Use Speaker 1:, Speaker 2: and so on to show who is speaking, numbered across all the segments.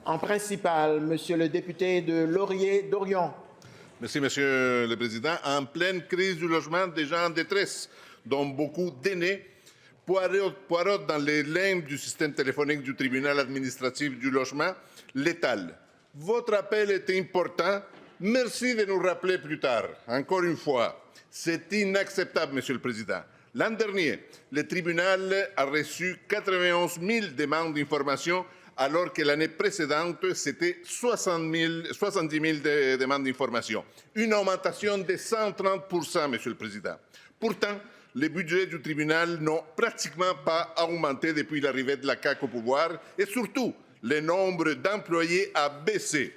Speaker 1: En principal, Monsieur le député de Laurier-Dorion.
Speaker 2: Merci, Monsieur le Président. En pleine crise du logement, déjà en détresse, dont beaucoup d'aînés poirotent dans les limbes du système téléphonique du tribunal administratif du logement létal. Votre appel est important. Merci de nous rappeler plus tard. Encore une fois, c'est inacceptable, Monsieur le Président. L'an dernier, le tribunal a reçu 91 000 demandes d'information, alors que l'année précédente, c'était 70 000 demandes d'information. Une augmentation de 130 %, Monsieur le Président. Pourtant, les budgets du tribunal n'ont pratiquement pas augmenté depuis l'arrivée de la CAQ au pouvoir et surtout, le nombre d'employés a baissé.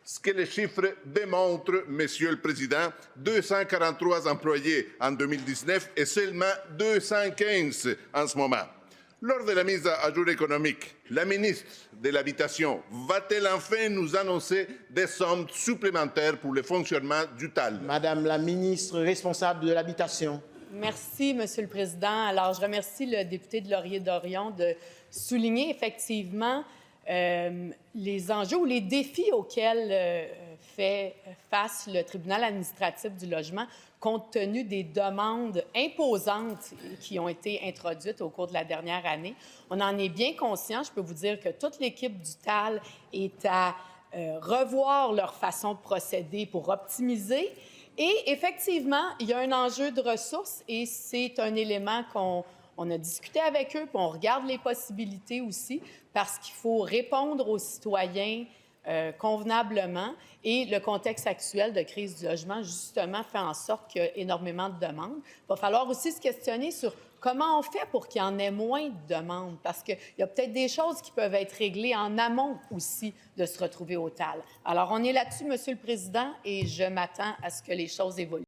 Speaker 2: Ce que les chiffres démontrent, Monsieur le Président, 243 employés en 2019 et seulement 215 en ce moment. Lors de la mise à jour économique, la ministre de l'Habitation va-t-elle enfin nous annoncer des sommes supplémentaires pour le fonctionnement du TAL?
Speaker 1: Madame la ministre responsable de l'Habitation.
Speaker 3: Merci, Monsieur le Président. Alors, je remercie le député de Laurier-Dorion de souligner effectivement les enjeux ou les défis auxquels fait face le tribunal administratif du logement compte tenu des demandes imposantes qui ont été introduites au cours de la dernière année. On en est bien conscient. Je peux vous dire que toute l'équipe du TAL est à revoir leur façon de procéder pour optimiser. Et effectivement, il y a un enjeu de ressources et c'est un élément qu'on a discuté avec eux, puis on regarde les possibilités aussi, parce qu'il faut répondre aux citoyens convenablement. Et le contexte actuel de crise du logement, justement, fait en sorte qu'il y a énormément de demandes. Il va falloir aussi se questionner sur comment on fait pour qu'il y en ait moins de demandes, parce qu'il y a peut-être des choses qui peuvent être réglées en amont aussi de se retrouver au TAL. Alors, on est là-dessus, Monsieur le Président, et je m'attends à ce que les choses évoluent.